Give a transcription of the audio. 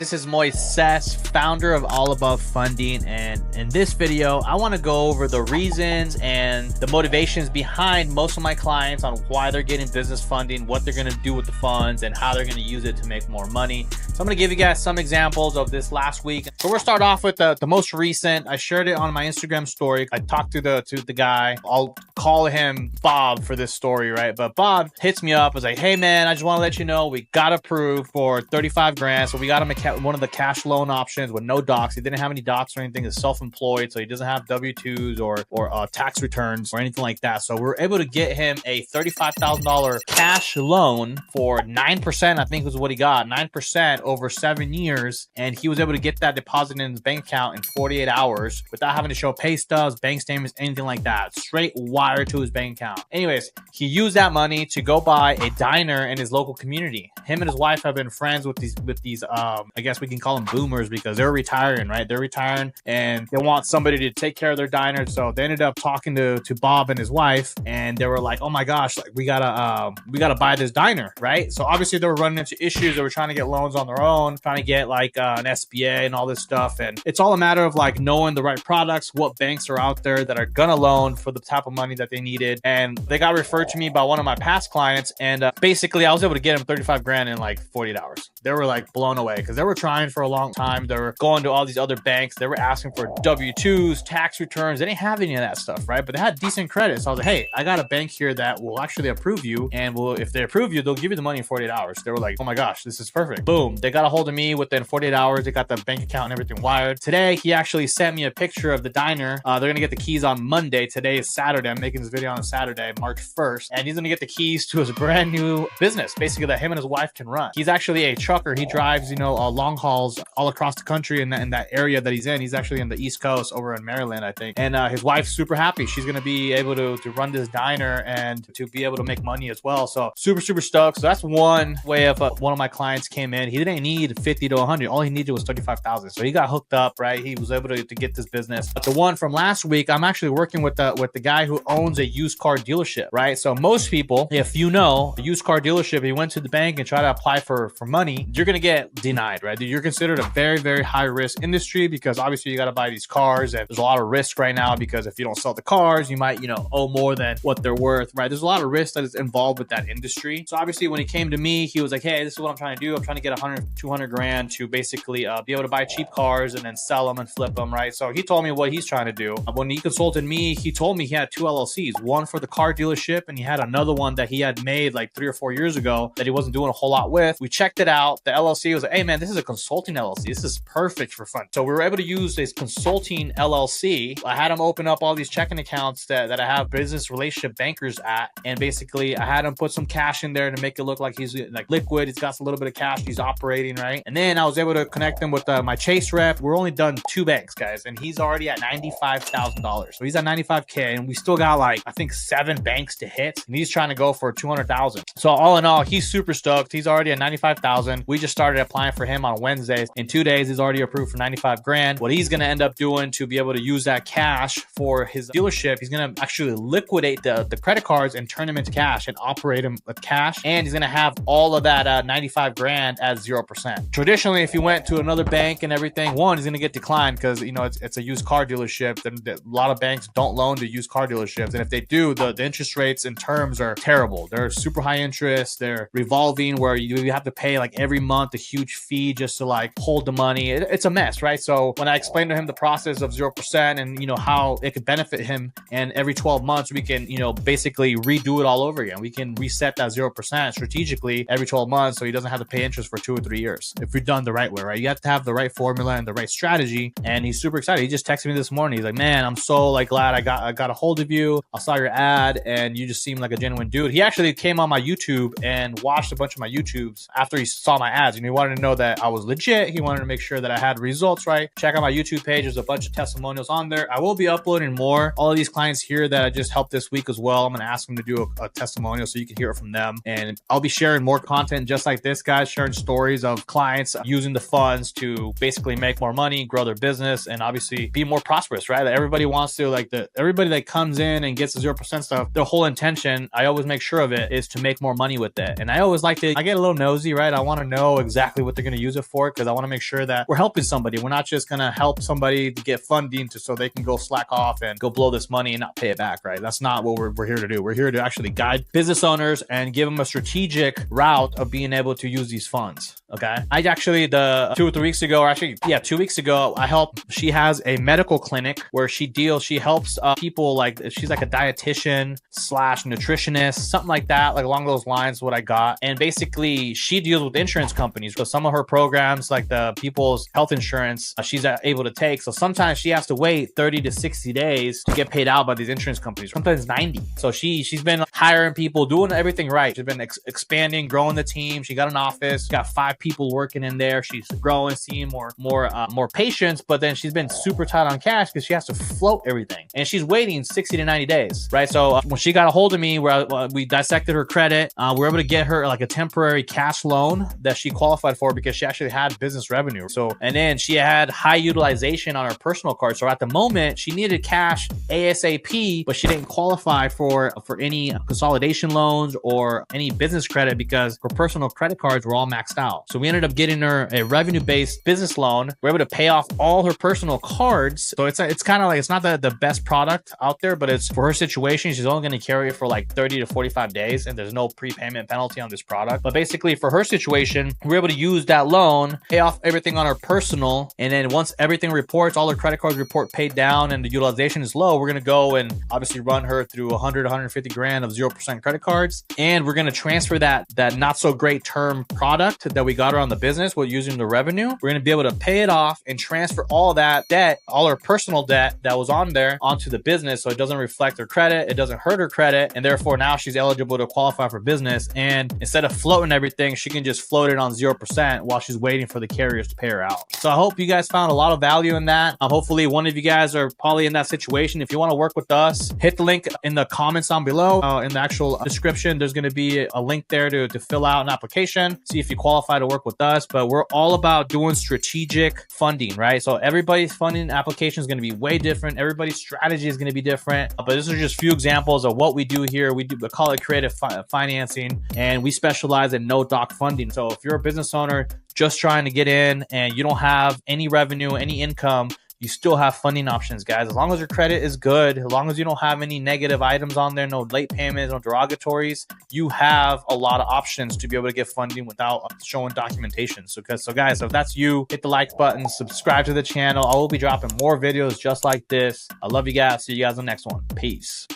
This is Moises, founder of All Above Funding, and in this video, I want to go over the reasons and the motivations behind most of my clients on why they're getting business funding, what they're going to do with the funds, and how they're going to use it to make more money. So I'm going to give you guys some examples of this last week. So we'll start off with the most recent. I shared it on my Instagram story. I talked to the guy. I'll call him Bob for this story, right? But Bob hits me up, was like, hey man, I just want to let you know we got approved for 35 grand. So we got him one of the cash loan options with no docs. He didn't have any docs or anything. He's self-employed, so he doesn't have W-2s or tax returns or anything like that. So we're able to get him a $35,000 cash loan for 9%, I think was what he got, 9% over 7 years. And he was able to get that deposited in his bank account in 48 hours without having to show pay stubs, bank statements, anything like that. Straight wire to his bank account. Anyways, he used that money to go buy a diner in his local community. Him and his wife have been friends with these I guess we can call them boomers because they're retiring, right? They're retiring and they want somebody to take care of their diner. So they ended up talking to Bob and his wife, and they were like, oh my gosh, like we gotta buy this diner, right? So obviously they were running into issues. They were trying to get loans on their own, trying to get like an SBA and all this stuff. And it's all a matter of like knowing the right products, what banks are out there that are gonna loan for the type of money that they needed. And they got referred to me by one of my past clients, and basically I was able to get him 35 grand in like 48 hours. They were like blown away because they were trying for a long time. They were going to all these other banks. They were asking for W-2s, tax returns. They didn't have any of that stuff, right? But they had decent credit. So I was like, hey, I got a bank here that will actually approve you. And if they approve you, they'll give you the money in 48 hours. They were like, oh my gosh, this is perfect. Boom. They got a hold of me within 48 hours. They got the bank account and everything wired. Today, he actually sent me a picture of the diner. They're going to get the keys on Monday. Today is Saturday. I'm making this video on Saturday, March 1st. And he's going to get the keys to his brand new business, basically that him and his wife can run. He's actually a trucker. He drives, long hauls all across the country in that area that he's in. He's actually in the East Coast over in Maryland, I think. And his wife's super happy. She's going to be able to run this diner and to be able to make money as well. So super stoked. So that's one way of one of my clients came in. He didn't need 50 to 100. All he needed was 35,000. So he got hooked up, right? He was able to get this business. But the one from last week, I'm actually working with the guy who owns a used car dealership, right? So most people, if you know a used car dealership, you went to the bank and try to apply for money, you're going to get denied, right? You're considered a very, very high risk industry because obviously you got to buy these cars and there's a lot of risk right now because if you don't sell the cars, you might, owe more than what they're worth, right? There's a lot of risk that is involved with that industry. So obviously when he came to me, he was like, hey, this is what I'm trying to do. I'm trying to get 100, 200 grand to basically be able to buy cheap cars and then sell them and flip them, right? So he told me what he's trying to do. When he consulted me, he told me he had 2 LLCs, one for the car dealership and he had another one that he had made like 3 or 4 years ago that he wasn't doing a whole lot with. We checked it out. The LLC was like, hey man, this is a consulting LLC. This is perfect for fun. So we were able to use this consulting LLC. I had him open up all these checking accounts that I have business relationship bankers at. And basically I had him put some cash in there to make it look like he's like liquid. He's got a little bit of cash. He's operating, right? And then I was able to connect him with my Chase rep. We're only done 2 banks, guys. And he's already at $95,000. So he's at 95K and we still got like, I think 7 banks to hit. And he's trying to go for 200,000. So all in all, he's super stoked. He's already at 95,000. We just started applying for him on Wednesdays. In 2 days, he's already approved for 95 grand. What he's going to end up doing to be able to use that cash for his dealership, he's going to actually liquidate the credit cards and turn them into cash and operate them with cash. And he's going to have all of that 95 grand at 0%. Traditionally, if you went to another bank and everything, one, he's going to get declined because, it's a used car dealership. And a lot of banks don't loan to used car dealerships. And if they do, the interest rates and terms are terrible. They're super high interest. They're revolving where you have to pay like every month a huge fee just to like hold the money. It's a mess, right? So when I explained to him the process of 0% and how it could benefit him, and every 12 months we can basically redo it all over again. We can reset that 0% strategically every 12 months so he doesn't have to pay interest for 2 or 3 years if we've done the right way, right? You have to have the right formula and the right strategy. And he's super excited. He just texted me this morning. He's like, man, I'm so like glad I got a hold of you. I saw your ad and you just seem like a genuine dude. He actually came on my YouTube and watched a bunch of my YouTubes after he saw my ads, and he wanted to know that I was legit. He wanted to make sure that I had results, right? Check out my YouTube page. There's a bunch of testimonials on there. I will be uploading more. All of these clients here that I just helped this week as well, I'm going to ask them to do a testimonial so you can hear it from them. And I'll be sharing more content just like this, guys, sharing stories of clients using the funds to basically make more money, grow their business, and obviously be more prosperous, right? Everybody wants to, like, everybody that comes in and gets the 0% stuff, their whole intention, I always make sure of it, is to make more money with it. And I always like to, I get a little nosy, right? I want want to know exactly what they're going to use it for, because I want to make sure that we're helping somebody. We're not just going to help somebody to get funding so they can go slack off and go blow this money and not pay it back, right? That's not what we're here to do. We're here to actually guide business owners and give them a strategic route of being able to use these funds. Okay. I actually, 2 or 3 weeks ago, or actually, yeah, 2 weeks ago, she has a medical clinic where she helps people, like, she's like a dietitian / nutritionist, something like that, like along those lines, what I got. And basically she deals with insurance companies. So some of her programs, like the people's health insurance, she's able to take. So sometimes she has to wait 30 to 60 days to get paid out by these insurance companies, sometimes 90. So she's been hiring people, doing everything right. She's been expanding, growing the team. She got an office, got 5 people working in there. She's growing, seeing more patients, but then she's been super tight on cash because she has to float everything, and she's waiting 60 to 90 days, right? So when she got a hold of me, where we dissected her credit, we were able to get her like a temporary cash loan that she qualified for because she actually had business revenue. So, and then she had high utilization on her personal card. So at the moment she needed cash ASAP, but she didn't qualify for any consolidation loans or any business credit because her personal credit cards were all maxed out. So we ended up getting her a revenue-based business loan. We're able to pay off all her personal cards. So it's kind of like, it's not the best product out there, but it's for her situation. She's only going to carry it for like 30 to 45 days, and there's no prepayment penalty on this product. But basically for her situation, we're able to use that loan, pay off everything on her personal, and then once everything reports, all her credit cards report paid down and the utilization is low, we're going to go and obviously run her through 150 grand of 0% credit cards, and we're going to transfer that not so great term product that we got her on the business with using the revenue. We're going to be able to pay it off and transfer all that debt, all her personal debt that was on there, onto the business, so it doesn't reflect her credit, it doesn't hurt her credit, and therefore now she's eligible to qualify for business. And instead of floating everything, she can just float it on 0% while she's waiting for the carriers to pay her out. So I hope you guys found a lot of value in that. Hopefully one of you guys are probably in that situation. If you want to work with us, hit the link in the comments down below. In the actual description, there's going to be a link there to fill out an application, see if you qualify to work with us. But we're all about doing strategic funding, right? So everybody's funding application is going to be way different. Everybody's strategy is going to be different. But this is just a few examples of what we do here. We call it creative financing, and we specialize in no doc funding. So if you're a business owner just trying to get in and you don't have any revenue, any income, you still have funding options, guys. As long as your credit is good, as long as you don't have any negative items on there, no late payments, no derogatories, you have a lot of options to be able to get funding without showing documentation. So guys, if that's you, hit the like button, subscribe to the channel. I will be dropping more videos just like this. I love you guys. See you guys on the next one. Peace.